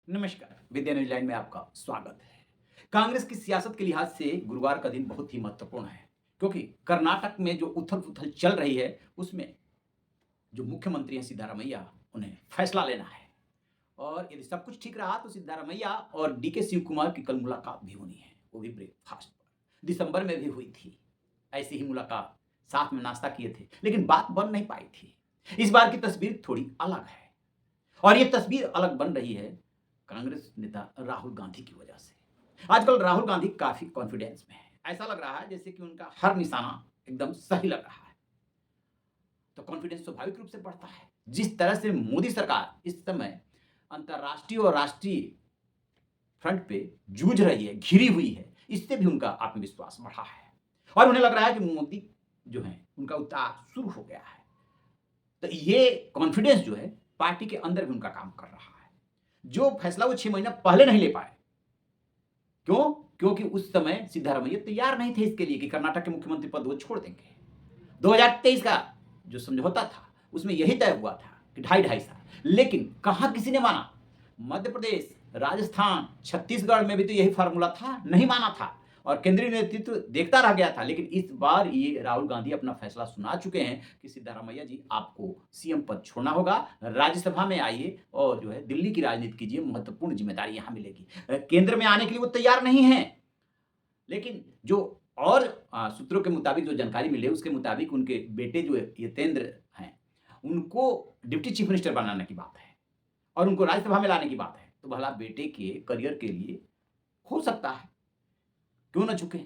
नमस्कार, विद्या news line में आपका स्वागत है। कांग्रेस की सियासत के लिहाज से गुरुवार का दिन बहुत ही महत्वपूर्ण है, क्योंकि कर्नाटक में जो उथल-पुथल चल रही है, उसमें जो मुख्यमंत्री हैं सिद्धारमैया, उन्हें फैसला लेना है। और यदि सब कुछ ठीक रहा तो सिद्धारमैया और डीके शिव कुमार की कल मुलाकात भी होनी है, वो भी ब्रेकफास्ट पर। दिसंबर में भी हुई थी, ऐसी ही मुलाकात, साथ में नाश्ता किए थे, लेकिन बात बन नहीं पाई थी। इस बार की तस्वीर थोड़ी अलग है। और ये तस्वीर अलग बन रही है कांग्रेस नेता राहुल गांधी की वजह से। आजकल राहुल गांधी काफी कॉन्फिडेंस में है। ऐसा लग रहा है जैसे कि उनका हर निशाना एकदम सही लग रहा है। तो कॉन्फिडेंस स्वाभाविक रूप से बढ़ता है। जिस तरह से मोदी सरकार इस समय अंतर्राष्ट्रीय और राष्ट्रीय फ्रंट पे जूझ रही है, घिरी हुई है, इससे भी उनका आत्मविश्वास बढ़ा है। और उन्हें लग रहा है कि मोदी जो है उनका उतार शुरू हो गया है। तो ये कॉन्फिडेंस जो है पार्टी के अंदर भी उनका काम कर रहा है। जो फैसला वो 6 महीना पहले नहीं ले पाए। क्यों? क्योंकि उस समय सिद्धारमैया तैयार नहीं थे इसके लिए कि कर्नाटक के मुख्यमंत्री पद वो छोड़ देंगे। 2023 का जो समझौता था, उसमें यही तय हुआ था कि ढाई-ढाई साल। लेकिन कहाँ किसी ने माना? मध्य प्रदेश, राजस्थान, छत्तीसगढ़ में भी तो यही फ़ॉर्मूला था, नहीं माना था और केंद्रीय नेतृत्व देखता रह गया था। लेकिन इस बार ये राहुल गांधी अपना फैसला सुना चुके हैं कि सिद्धारमैया जी आपको सीएम पद छोड़ना होगा, राज्यसभा में आइए और जो है दिल्ली की राजनीति कीजिए, महत्वपूर्ण ज़िम्मेदारी यहाँ मिलेगी। केंद्र में आने के लिए वो तैयार नहीं हैं। लेकिन जो और सूत्रों के मुताबिक जो जानकारी मिली है, उसके मुताबिक उनके बेटे जो यतेंद्र हैं, उनको डिप्टी चीफ मिनिस्टर बनाने की बात है और उनको राज्यसभा में लाने की बात है। तो भला बेटे के करियर के लिए हो सकता है, क्यों ना झुकें?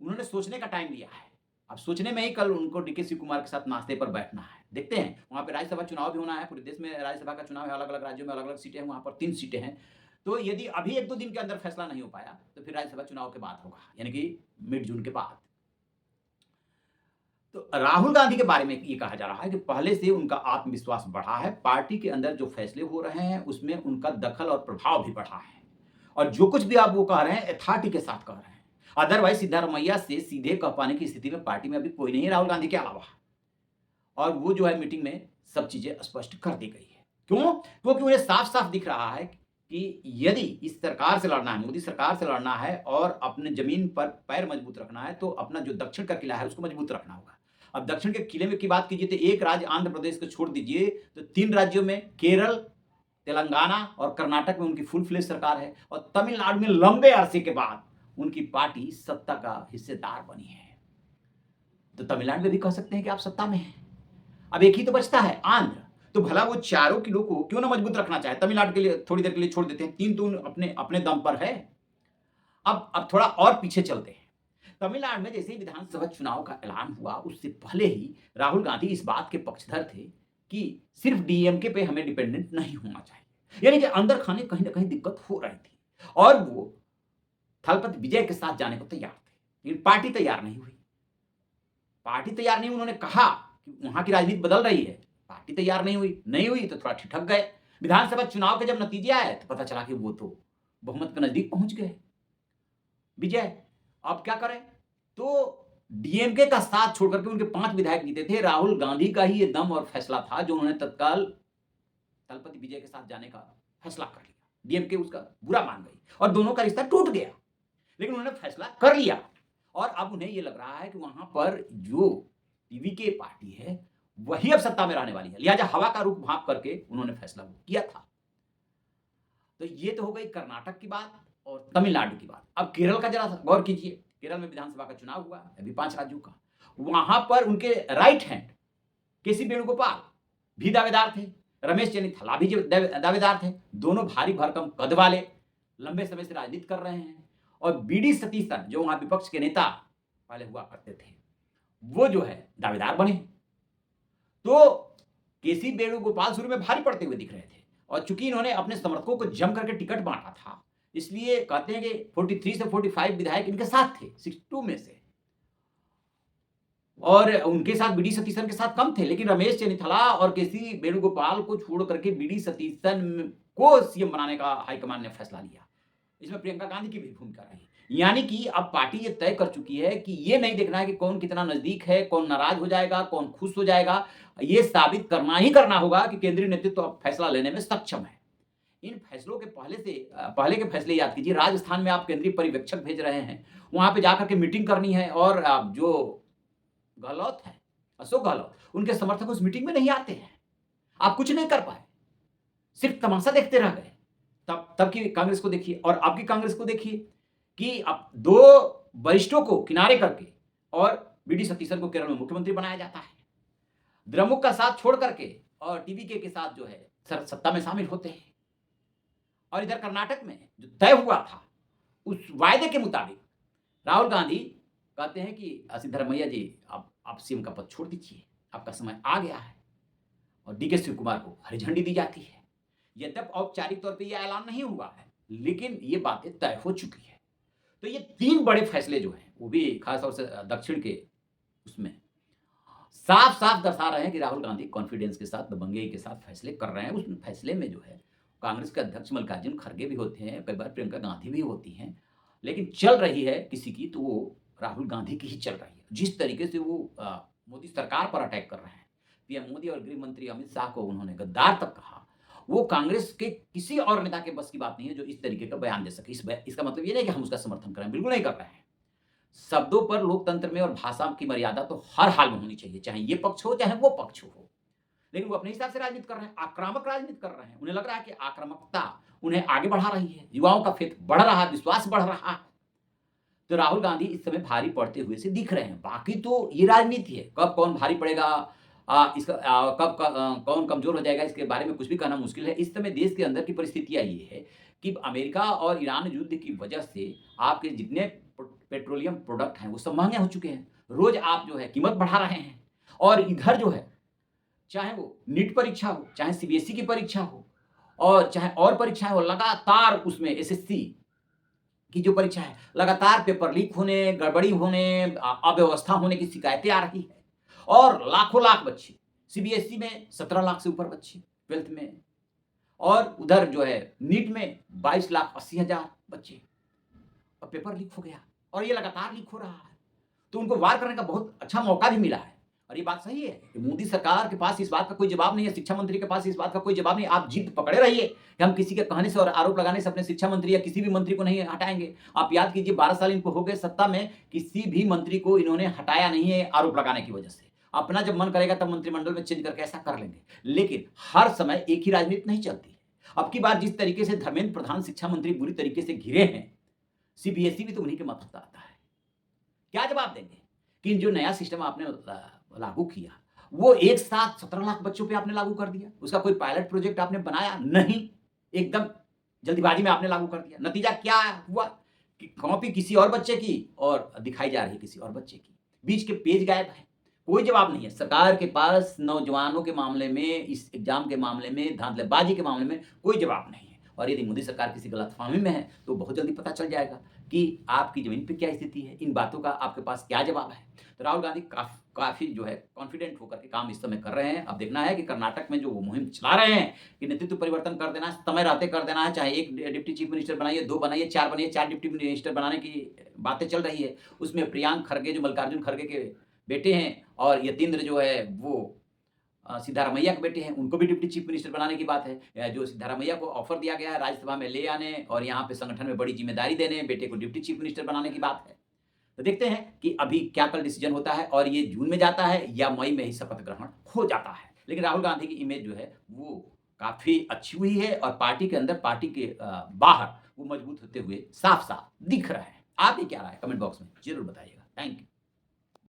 उन्होंने सोचने का टाइम लिया है। अब सोचने में ही कल उनको डीके शिव कुमार के साथ नाश्ते पर बैठना है। देखते हैं, वहाँ पे राज्यसभा चुनाव भी होना है, पूरे देश में राज्यसभा का चुनाव है, अलग-अलग राज्यों में अलग-अलग सीटें हैं, वहाँ पर 3 सीटें हैं। तो यदि अभी 1-2 दिन के अंदर फैसला नहीं हो पाया, तो फिर राज्यसभा चुनाव के बाद होगा, यानी कि मिड जून के बाद। तो राहुल गांधी के बारे में ये कहा जा रहा है कि पहले से उनका आत्मविश्वास बढ़ा है, पार्टी के अंदर जो फैसले हो रहे हैं, उसमें उनका दखल और प्रभाव भी बढ़ा है। और जो कुछ भी आप वो कह रहे हैं, अथॉरिटी के साथ कह रहे हैं। अदरवाइज़ सिद्धारमैया से सीधे कह पाने की स्थिति में पार्टी में अभी कोई नहीं है राहुल गांधी के अलावा। और वो जो है मीटिंग में सब चीज़ें स्पष्ट कर दी गई है। क्यों? क्योंकि उन्हें साफ-साफ दिख रहा है कि यदि इस सरकार से लड़ना है, मोदी सरकार से लड़ना है और अपने ज़मीन पर पैर मजबूत रखना है, तो अपना जो दक्षिण का किला है, उसको मजबूत रखना होगा। अब दक्षिण के किले में की बात कीजिए तो एक राज्य आंध्र प्रदेश को छोड़ दीजिए, तो 3 राज्यों में केरल, तेलंगाना और कर्नाटक में उनकी फुल फ्लेज सरकार है और तमिलनाडु में लंबे अरसे के बाद उनकी पार्टी सत्ता का हिस्सेदार बनी है। तो तमिलनाडु में भी कह सकते हैं कि आप सत्ता में हैं। अब एक ही तो बचता है आंध्र। तो भला वो चारों किलो को क्यों ना मजबूत रखना चाहे? तमिलनाडु के लिए थोड़ी देर के लिए छोड़ देते हैं। 3 तो अपने अपने दम पर है। अब थोड़ा और पीछे चलते हैं। तमिलनाडु में जैसे ही विधानसभा चुनाव का ऐलान हुआ, उससे पहले ही राहुल गांधी इस बात के पक्षधर थे कि सिर्फ डीएमके पे हमें डिपेंडेंट नहीं होना चाहिए। यानी कि अंदर खाने कहीं न कहीं दिक्कत हो रही थी और वो थलपति विजय के साथ जाने को तैयार थे। लेकिन पार्टी तैयार नहीं हुई। पार्टी तैयार नहीं हुई, उन्होंने कहा कि वहाँ की राजनीति बदल रही है। पार्टी तैयार नहीं हुई तो थोड़ा ठिठक गए। विधानसभा चुनाव के जब नतीजे आए तो पता चला कि वो तो बहुमत के नज़दीक पहुँच गए। विजय, अब क्या करें? तो डीएमके का साथ छोड़ कर के उनके 5 विधायक जीते थे। राहुल गांधी का ही ये दम और फैसला था जो उन्होंने तत्काल दलपति विजय के साथ जाने का फैसला कर लिया। डीएमके उसका बुरा मान गई और दोनों का रिश्ता टूट गया। लेकिन उन्होंने फैसला कर लिया और अब उन्हें ये लग रहा है कि वहाँ पर जो टीवीके पार्टी है, वही अब सत्ता में रहने वाली है। लिहाजा हवा का रुख भाँप करके उन्होंने फैसला वो किया था। तो ये तो हो गई कर्नाटक की बात और तमिलनाडु की बात। अब केरल का ज़रा गौर कीजिए। केरल में विधानसभा का चुनाव हुआ, अभी 5 राज्यों का। वहाँ पर उनके राइट हैंड केसी वेणुगोपाल भी दावेदार थे। रमेश चेन्निथला भी दावेदार थे। दोनों भारी भरकम कद वाले, लंबे समय से राजनीति कर रहे हैं और बीडी सतीशन जो वहाँ विपक्ष के नेता पहले हुआ करते थे, वो जो है दावेदार बने। तो केसी वेणुगोपाल शुरू में भारी पड़ते हुए दिख रहे थे और चूंकि इन्होंने अपने समर्थकों को जम करके टिकट बांटा था, इसलिए कहते हैं कि 43 से 45 विधायक इनके साथ थे, 62 में से। और उनके साथ बीडी सतीशन के साथ कम थे, लेकिन रमेश चेन्निथला और केसी वेणुगोपाल को छोड़ करके बीडी सतीशन को सीएम बनाने का हाईकमान ने फैसला लिया। इसमें प्रियंका गांधी की भी भूमिका रही। यानी कि अब पार्टी ये तय कर चुकी है कि ये नहीं देखना है कि कौन कितना नज़दीक है, कौन नाराज़ हो जाएगा, कौन खुश हो जाएगा। ये साबित करना ही करना होगा कि केंद्रीय नेतृत्व अब फैसला लेने में सक्षम है। इन फैसलों के पहले के फैसले याद कीजिए। राजस्थान में आप केंद्रीय पर्यवेक्षक भेज रहे हैं, वहाँ पे जाकर के मीटिंग करनी है और जो गहलोत है, अशोक गहलोत, उनके समर्थक उस मीटिंग में नहीं आते हैं। आप कुछ नहीं कर पाए, सिर्फ तमाशा देखते रह गए। तब की कांग्रेस को देखिए और अब की कांग्रेस को देखिए कि अब 2 वरिष्ठों को किनारे करके और वी.डी. सतीशन को केरल में मुख्यमंत्री बनाया जाता है। द्रमुक का साथ छोड़ करके और टीवीके के साथ जो है सत्ता में शामिल होते हैं। और इधर कर्नाटक में जो तय हुआ था, उस वायदे के मुताबिक राहुल गांधी कहते हैं कि सिद्धरामैया जी आप सीएम का पद छोड़ दीजिए, आपका समय आ गया है। और डी.के. शिवकुमार को हरी झंडी दी जाती है। यद्यप औपचारिक तौर पे ये ऐलान नहीं हुआ है, लेकिन ये बातें तय हो चुकी है। तो ये 3 बड़े फैसले जो हैं, वो भी खास तौर से दक्षिण के उसमें साफ-साफ दर्शा रहे हैं कि राहुल गांधी कॉन्फिडेंस के साथ, दबंगई के साथ फैसले कर रहे हैं। उस फैसले में जो है कांग्रेस के अध्यक्ष मल्लिकार्जुन खड़गे भी होते हैं, कई बार प्रियंका गांधी भी होती हैं, लेकिन चल रही है किसी की तो वो राहुल गांधी की ही चल रही है। जिस तरीके से वो मोदी सरकार पर अटैक कर रहे हैं, पीएम मोदी और गृह मंत्री अमित शाह को उन्होंने गद्दार तक कहा, वो कांग्रेस के किसी और नेता के बस की बात नहीं है जो इस तरीके का बयान दे सके। इसका मतलब ये नहीं कि हम उसका समर्थन करें, बिल्कुल नहीं कर रहे हैं। शब्दों पर लोकतंत्र में और भाषा की मर्यादा तो हर हाल में होनी चाहिए, चाहे ये पक्ष हो चाहे वो पक्ष हो। लेकिन वो अपने हिसाब से राजनीति कर रहे हैं, आक्रामक राजनीति कर रहे हैं। उन्हें लग रहा है कि आक्रामकता उन्हें आगे बढ़ा रही है, युवाओं का फेथ बढ़ रहा है, विश्वास बढ़ रहा है। तो राहुल गांधी इस समय भारी पड़ते हुए से दिख रहे हैं। बाकी तो ये राजनीति है, कब कौन भारी पड़ेगा, कौन कमजोर हो जाएगा, इसके बारे में कुछ भी कहना मुश्किल है। इस समय देश के अंदर की परिस्थितियां ये है कि अमेरिका और ईरान युद्ध की वजह से आपके जितने पेट्रोलियम प्रोडक्ट हैं वो सब महंगे हो चुके हैं। रोज आप जो है कीमत बढ़ा रहे हैं और इधर जो है चाहे वो नीट परीक्षा हो, चाहे सीबीएसई की परीक्षा हो और चाहे और परीक्षाएं हो, लगातार उसमें एसएससी की जो परीक्षा है, लगातार पेपर लीक होने, गड़बड़ी होने, अव्यवस्था होने की शिकायतें आ रही है। और लाखों लाख बच्चे, सीबीएसई में 17 लाख से ऊपर बच्चे 12th में, और उधर जो है नीट में 22,80,000 बच्चे, और पेपर लीक हो गया और ये लगातार लीक हो रहा है। तो उनको वार करने का बहुत अच्छा मौका भी मिला है। और ये बात सही है कि मोदी सरकार के पास इस बात का कोई जवाब नहीं है, शिक्षा मंत्री के पास इस बात का कोई जवाब नहीं। आप जिद पकड़े रहिए कि हम किसी के कहने से और आरोप लगाने से अपने शिक्षा मंत्री या किसी भी मंत्री को नहीं हटाएंगे। आप याद कीजिए 12 साल इनको हो गए सत्ता में, किसी भी मंत्री को इन्होंने हटाया नहीं है आरोप लगाने की वजह से। अपना जब मन करेगा तब मंत्रिमंडल में चेंज करके ऐसा कर लेंगे, लेकिन हर समय एक ही राजनीति नहीं चलती है। अब की बार जिस तरीके से धर्मेंद्र प्रधान शिक्षा मंत्री बुरी तरीके से घिरे हैं, सीबीएसई भी तो उन्हीं के मातहत आता है। क्या जवाब देंगे कि जो नया सिस्टम आपने लागू किया वो एक साथ 17 लाख बच्चों पे आपने लागू कर दिया, उसका कोई पायलट प्रोजेक्ट आपने बनाया नहीं, एकदम जल्दीबाजी में आपने लागू कर दिया। नतीजा क्या हुआ कि कॉपी किसी और बच्चे की और दिखाई जा रही किसी और बच्चे की, बीच के पेज गायब है, कोई जवाब नहीं है। सरकार के पास नौजवानों के मामले में, इस एग्जाम के मामले में, धांधलेबाजी के मामले में कोई जवाब नहीं है। और यदि मोदी सरकार किसी गलतफहमी में है तो बहुत जल्दी पता चल जाएगा कि आपकी जमीन पे क्या स्थिति है, इन बातों का आपके पास क्या जवाब है। तो राहुल गांधी काफी जो है कॉन्फिडेंट होकर के काम इस समय कर रहे हैं। अब देखना है कि कर्नाटक में जो वो मुहिम चला रहे हैं कि नेतृत्व परिवर्तन कर देना है, समय रहते कर देना है, चाहे एक डिप्टी चीफ मिनिस्टर बनाइए, 2 बनाइए, 4 बनाइए, 4 डिप्टी मिनिस्टर बनाने की बातें चल रही है। उसमें प्रियांक खड़गे जो मल्लिकार्जुन खड़गे के बेटे हैं और यतीन्द्र जो है वो सिद्धारमैया के बेटे हैं, उनको भी डिप्टी चीफ मिनिस्टर बनाने की बात है। जो सिद्धारमैया को ऑफर दिया गया है राज्यसभा में ले आने और यहाँ पे संगठन में बड़ी जिम्मेदारी देने, बेटे को डिप्टी चीफ मिनिस्टर बनाने की बात है। तो देखते हैं कि अभी क्या कल डिसीजन होता है और ये जून में जाता है या मई में ही शपथ ग्रहण हो जाता है। लेकिन राहुल गांधी की इमेज जो है वो काफी अच्छी हुई है और पार्टी के अंदर, पार्टी के बाहर वो मजबूत होते हुए साफ साफ दिख रहे हैं। आपकी क्या राय है कमेंट बॉक्स में जरूर बताइएगा। Thank you.